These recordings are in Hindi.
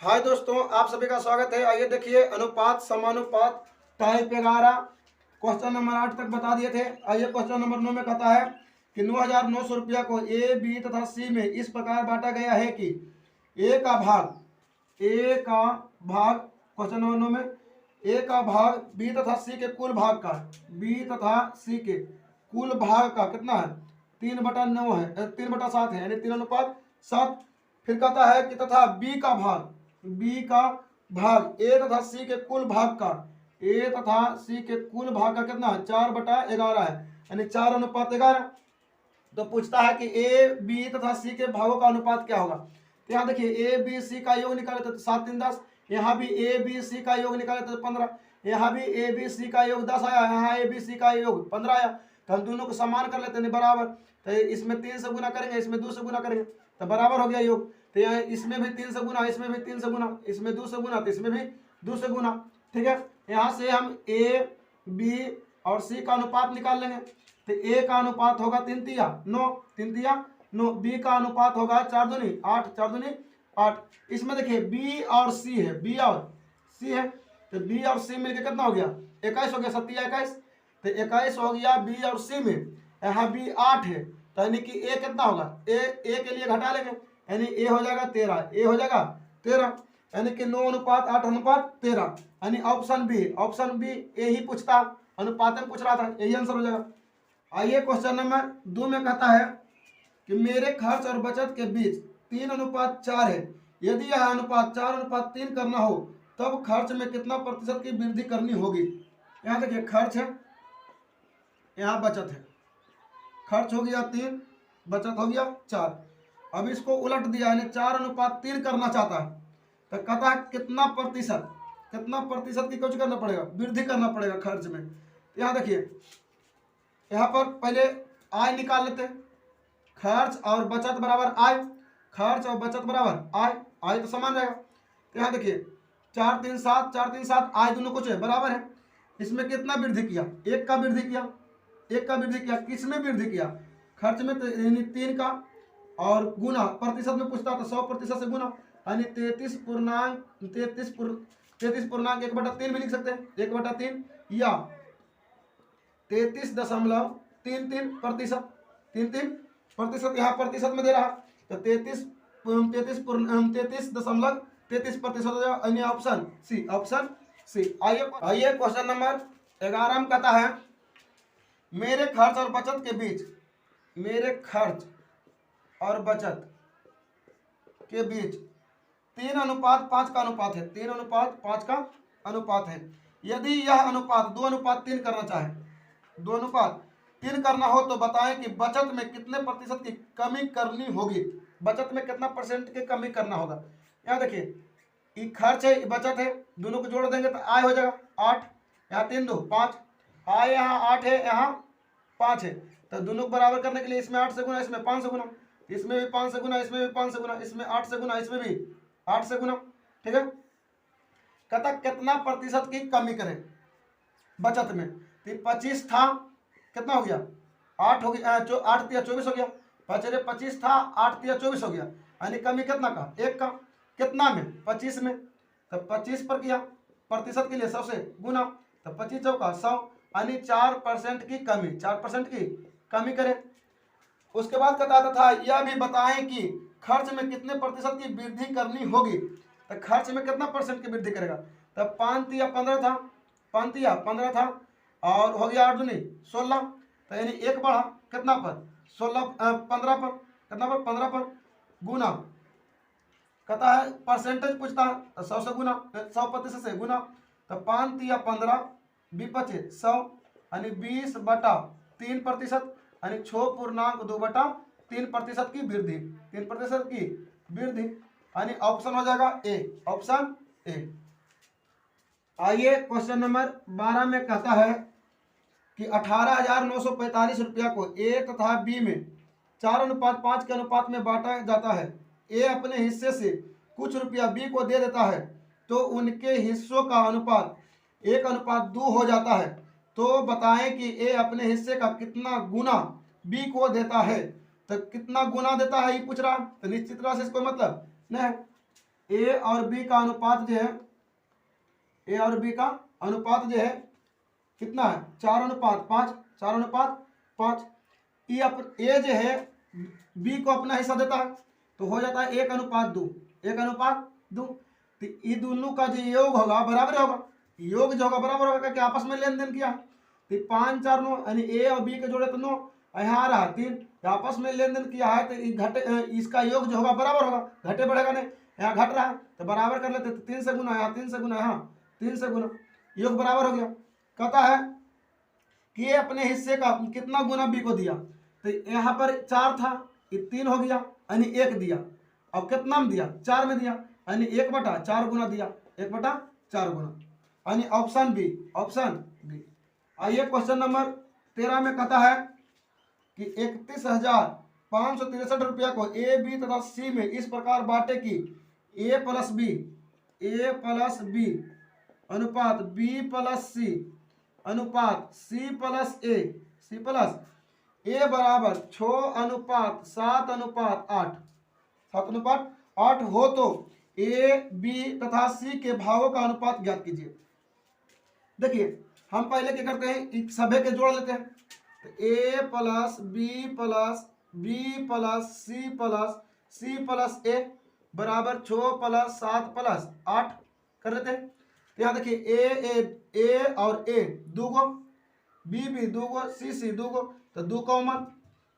हाय दोस्तों, आप सभी का स्वागत है। आइए देखिए अनुपात समानुपात टाइप 11 क्वेश्चन नंबर 8 तक बता दिए थे। आइए क्वेश्चन नंबर 9 में कहता है कि 9,900 रुपया को ए बी तथा सी में इस प्रकार बांटा गया है कि ए का भाग क्वेश्चन नंबर 9 में ए का भाग बी तथा सी के कुल भाग का कितना है 3/9 है 3/7 है यानी 3:7। फिर कहता है कि तथा बी का भाग ए तथा सी के कुल भाग का कितना है 4/11 है यानी 4:11। तो पूछता है कि ए बी तथा सी के भागों का अनुपात क्या होगा। तो यहाँ देखिए ए बी सी का योग निकाले तो 7 3 10, यहाँ भी ए बी सी का योग निकाले तो 15, यहाँ भी ए बी सी का योग 10 आया, यहाँ ए बी सी का योग 15 आया। तो हम दोनों को समान कर लेते हैं बराबर। तो इसमें 3 से गुना करेंगे, इसमें 2 से गुना करेंगे तो बराबर हो गया योग। तो यहाँ इसमें भी 3 से गुना, इसमें भी 3 से गुना, इसमें 2 से गुना तो इसमें भी 2 से गुना। ठीक है, यहाँ से हम ए बी और सी का अनुपात निकाल लेंगे। तो ए का अनुपात होगा 3 तिया 9, बी का अनुपात होगा 4 दूनी 8। इसमें देखिए बी और सी है, तो बी और सी मिलकर कितना हो गया 21 हो गया, 7 21। तो 21 हो गया बी और सी में। यहाँ बी 8 है तो यानी कि ए कितना होगा, ए के लिए घटा लेंगे यानी ए हो जाएगा 13, यानी कि 9:8:13 यानी ऑप्शन बी ए ही पूछता, अनुपात में पूछ रहा था, यही आंसर हो जाएगा। आइए क्वेश्चन नंबर 2 में कहता है कि मेरे खर्च और बचत के बीच 3:4 है। यदि यह अनुपात 4:3 करना हो तब खर्च में कितना प्रतिशत की वृद्धि करनी होगी। यहाँ देखिए खर्च है, यहाँ बचत है। खर्च हो गया 3, बचत हो गया 4। अब इसको उलट दिया यानी 4:3 करना चाहता है। तो कहता है कितना प्रतिशत की कुछ करना पड़ेगा, वृद्धि करना पड़ेगा खर्च में। यहाँ देखिए यहाँ पर पहले आय निकाल लेते हैं। खर्च और बचत बराबर आय तो समान रहेगा। तो यहाँ देखिए 4 3 7 आय दोनों कुछ है बराबर है। इसमें कितना वृद्धि किया, 1 का वृद्धि किया। किसमें वृद्धि किया, खर्च में। तो यानी 3 का और गुना प्रतिशत में पूछता तो 100% से गुना यानी 33.1/3 भी लिख सकते हैं, 1/3 या 33.33%। यहाँ प्रतिशत में दे रहा तो 33.33% ऑप्शन सी। आइए क्वेश्चन नंबर 11 में कहता है मेरे खर्च और बचत के बीच 3:5 का अनुपात है। यदि यह अनुपात 2:3 करना चाहे, 2:3 करना हो तो बताएं कि बचत में कितने प्रतिशत की कमी करनी होगी। बचत में कितना परसेंट की कमी करना होगा। यहाँ देखिए ये खर्च है, बचत है, दोनों को जोड़ देंगे तो आय हो जाएगा 8, यहाँ 3 2 5, आय यहाँ 8 है, यहाँ 5 है। तो दोनों को बराबर करने के लिए इसमें 8 से गुना, इसमें 5 से गुना, इसमें भी 5 से गुना, इसमें भी 5 से गुना, इसमें 8 से गुना, इसमें भी 8 से गुना। ठीक है, कहता कितना प्रतिशत की कमी करें बचत में। तो 25 था, कितना हो गया 8 हो गया, 8 तिया 24 हो गया। 25 था, 8 तिया 24 हो गया यानी कमी कितना का 1 का। कितना में 25 में, तो 25 पर किया, प्रतिशत के लिए 100 से गुना, तो 25 चौका 100 यानी 4% की कमी करें। उसके बाद कहता था यह भी बताएं कि खर्च में कितने प्रतिशत की वृद्धि करनी होगी। तो खर्च में कितना परसेंट की वृद्धि करेगा। तो 5 तिया 15 था और हो गया 8 दूनी 16, तो यानी 1 बढ़ा कितना पर 15 पर, कितना पर 15 पर गुना। कहता है परसेंटेज पूछता है तो 100 से गुना, 100% से गुना। तो 5 तिया 15 बचे 100 यानी 20/3% यानी 6.2/3% की वृद्धि, 3% की वृद्धि यानी ऑप्शन हो जाएगा ऑप्शन ए। आइए क्वेश्चन नंबर 12 में कहता है कि 18,945 रुपया को ए तथा बी में 4:5 के अनुपात में बांटा जाता है। ए अपने हिस्से से कुछ रुपया बी को दे देता है तो उनके हिस्सों का अनुपात 1:2 हो जाता है। तो बताएं कि ए अपने हिस्से का कितना गुना बी को देता है। तो कितना गुना देता है ये पूछ रहा, तो निश्चित रूप से इसको मतलब नहीं। ए और बी का अनुपात जो है, ए और बी का अनुपात जो है कितना है, 4:5, 4:5। ए जो है बी को अपना हिस्सा देता है तो हो जाता है 1:2, 1:2। तो ये दोनों का जो योग होगा बराबर होगा, योग जो होगा बराबर होगा कि आपस में लेन देन किया। तो 5, 4, 9 यानी ए और बी के जोड़े तो 9, यहाँ आ रहा 3, आपस में लेन देन किया है तो घटे, इसका योग जो होगा बराबर होगा, घटे बढ़ेगा नहीं, यहाँ घट रहा है तो बराबर कर लेते। तो 3 से गुना, यहाँ 3 से गुना, यहाँ 3 से गुना, योग बराबर हो गया। कहता है कि ये अपने हिस्से का कितना गुना बी को दिया, तो यहाँ पर 4 था, ये 3 हो गया यानी 1 दिया। अब कितना में दिया, 4 में दिया यानी 1/4 गुना दिया, 1/4 गुना, यानी ऑप्शन बी, ऑप्शन बी। आइए क्वेश्चन नंबर 13 में कहता है कि 31,563 रुपया को ए बी तथा सी में इस प्रकार बांटे कि ए प्लस बी अनुपात बी प्लस सी अनुपात सी प्लस ए बराबर 6:7:8, 7:8 हो तो ए बी तथा सी के भागों का अनुपात ज्ञात कीजिए। देखिए हम पहले क्या करते हैं, सभी के जोड़ लेते हैं। तो A plus B plus C plus A बराबर 6 + 7 + 8 कर लेते हैं। तो यहाँ देखिए ए और ए 2 गो, बी 2 गो, सी 2 गो, तो 2 कॉमन,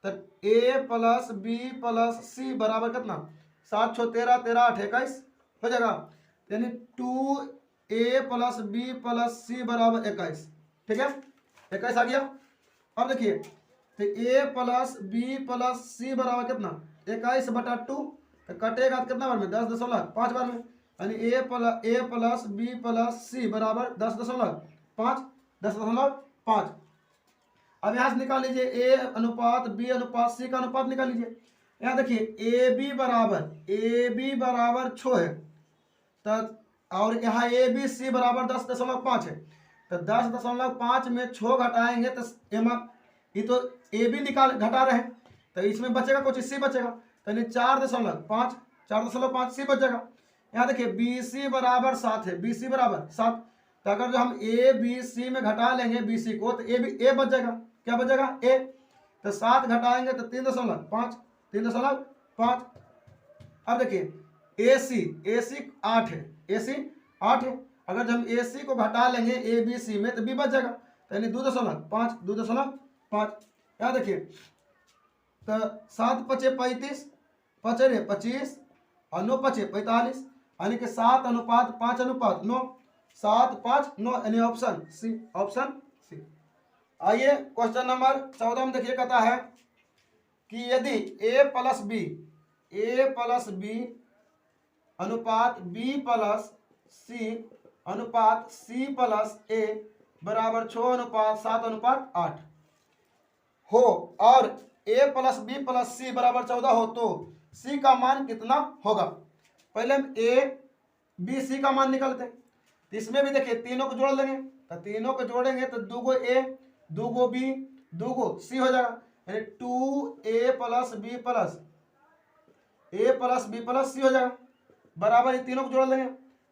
तो ए प्लस बी प्लस सी बराबर कितना, 7 × 6 13, 13 8 21 हो जाएगा, यानी 2a प्लस बी प्लस सी बराबर 21। ठीक है, 21 आ गया। अब देखिए तो a प्लस बी प्लस सी बराबर कितना, 21/2, तो कटेगा तो कितना बार में, 10.5 बार में, यानी ए प्लस बी प्लस सी बराबर 10.5, 10.5। अब यहाँ से निकाल लीजिए ए अनुपात बी अनुपात सी का अनुपात निकाल लीजिए। यहाँ देखिए ए बी बराबर 6 है, तो और यहाँ ए बी सी बराबर 10.5 है, तो 10.5 में 6 घटाएंगे तो ये तो ए बी निकाल घटा रहे हैं, तो इसमें बचेगा कुछ, सी बचेगा, तो यानी 4.5 सी बचेगा। यहाँ देखिए बी सी बराबर 7 है, बी सी बराबर 7, तो अगर जो हम ए बी सी में घटा लेंगे बी सी को तो ए बच जाएगा, क्या बचेगा ए, तो 7 घटाएंगे तो 3.5। अब देखिए ए सी 8 है, ए सी 8 है, अगर जब हम ए सी को घटा लेंगे ए बी सी में तो बी बच जाएगा, तो यानी 2.5। यहाँ देखिए तो 7 × 5 = 35, 5 × 25 और 9 × 5 = 45, यानी कि 7:5:9, 7:5:9, यानी ऑप्शन सी, ऑप्शन सी। आइए क्वेश्चन नंबर 14 में देखिए, कहता है कि यदि ए प्लस बी अनुपात बी प्लस सी अनुपात सी प्लस ए बराबर 6:7:8 हो और ए प्लस बी प्लस सी बराबर 14 हो तो सी का मान कितना होगा। पहले हम ए बी सी का मान निकालते हैं, तो इसमें भी देखिए तीनों को जोड़ लेंगे, तो तीनों को जोड़ेंगे तो 2 गो ए 2 गो बी 2 गो सी हो जाएगा, यानी 2a प्लस बी प्लस सी हो जाएगा, बराबर ये तीनों को जोड़ लेंगे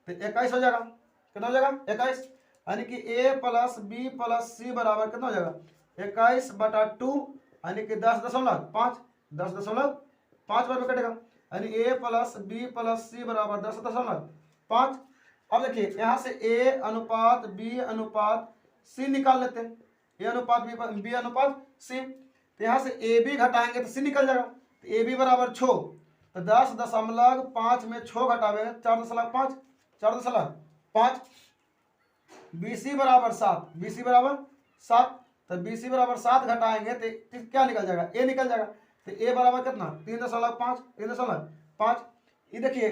तो 21 हो जाएगा। कितना हो जाएगा 21, यानी कि a प्लस बी प्लस सी बराबर कितना हो जाएगा 21/2, यानी कि 10.5, 10.5 बार में कटेगा, यानी a प्लस बी प्लस सी बराबर 10.5। अब देखिए यहाँ से a अनुपात b अनुपात c निकाल लेते हैं, a अनुपात b अनुपात c, तो यहाँ से ए बी घटाएंगे तो सी निकल जाएगा, तो ए बी बराबर 6, तो 10.5 में 6 घटावे 4.5, बी सी बराबर 7, तो बी सी बराबर 7 घटाएंगे तो क्या निकल जाएगा, ए निकल जाएगा, तो ए बराबर कितना 3.5। ये देखिए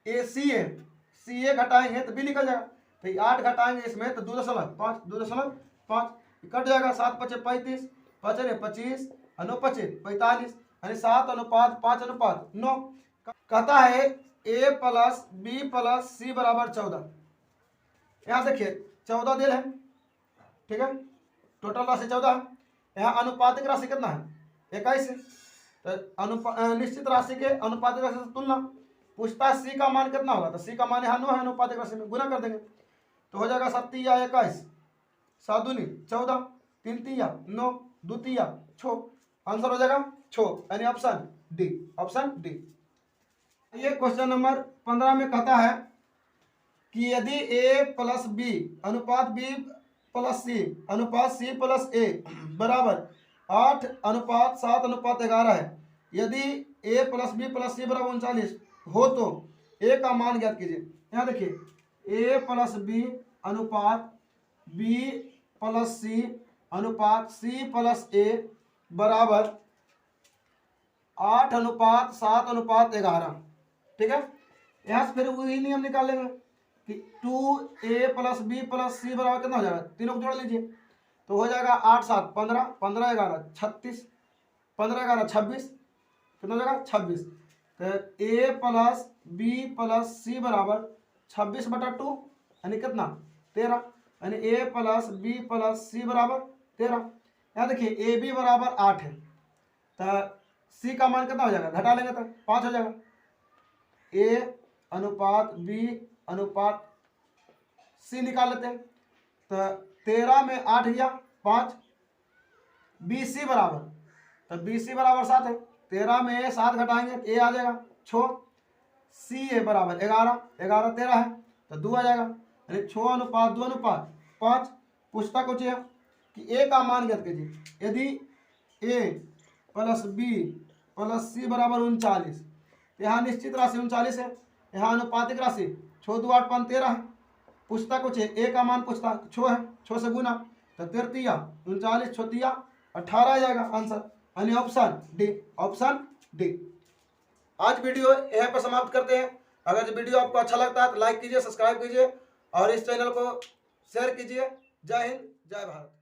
ए सी ए घटाएंगे तो बी निकल जाएगा, तो 8 घटाएंगे इसमें तो 2.5 कट जाएगा, 7 × 5 = 35, 5 × 25 और 9 × 5 = 45, यानी 7:5:9। कहता है ए प्लस बी प्लस सी बराबर 14। यहाँ देखिए 14 दिल है, ठीक है, टोटल राशि 14 है। यहाँ अनुपातिक राशि कितना है 21 है, तो निश्चित राशि के अनुपातिक राशि से तुलना पूछता है सी का मान कितना होगा, तो सी का मान यहाँ 9 है, अनुपात एक राशि में गुना कर देंगे तो हो जाएगा 7 तिया 21, 7 दूनी 14, 3 तिया 9, 2 तिया 6, आंसर हो जाएगा 6, यानी ऑप्शन डी, ऑप्शन डी। ये क्वेश्चन नंबर 15 में कहता है कि यदि ए प्लस बी अनुपात बी प्लस सी अनुपात सी प्लस ए बराबर 8 अनुपात 7 अनुपात 11 है, यदि ए प्लस बी प्लस सी बराबर 39 हो तो ए का मान ज्ञात कीजिए। यहाँ देखिए ए प्लस बी अनुपात बी प्लस सी अनुपात सी प्लस ए बराबर 8 अनुपात 7 अनुपात 11, ठीक है। यहाँ से फिर वही नियम निकाल लेंगे कि 2a प्लस बी प्लस सी बराबर कितना हो जाएगा, तीनों को जोड़ लीजिए तो हो जाएगा 8 7 15, 15 11 36, 15 11 26, कितना हो जाएगा 26। तो a प्लस बी प्लस सी बराबर 26/2 यानी कितना 13, यानी a प्लस बी प्लस सी बराबर 13। यहाँ देखिए ए बी बराबर 8 है तो सी का मान कितना हो जाएगा, घटा लेंगे तो 5 हो जाएगा। ए अनुपात बी अनुपात सी निकाल लेते हैं तो 13 में 8 गया 5, बी सी बराबर, तो बी सी बराबर 7 है, 13 में 7 घटाएंगे ए आ जाएगा 6, सी ए बराबर 11, 11 13 है तो 2 आ जाएगा, यानी 6 अनुपात 2 अनुपात 5। पूछता कुछ है कि ए का मान ज्ञात कीजिए। यदि ए प्लस बी प्लस सी बराबर 39, यहाँ निश्चित राशि 39 है, यहाँ अनुपातिक राशि 6 2 8 5 13 है। पूछता कुछ है ए का मान पूछता 6 है, 6 से गुना तो 13 39 6 18 आ जाएगा आंसर, यानी ऑप्शन डी, ऑप्शन डी। आज वीडियो यहाँ पर समाप्त करते हैं। अगर जो वीडियो आपको अच्छा लगता है तो लाइक कीजिए, सब्सक्राइब कीजिए और इस चैनल को शेयर कीजिए। जय हिंद, जय भारत।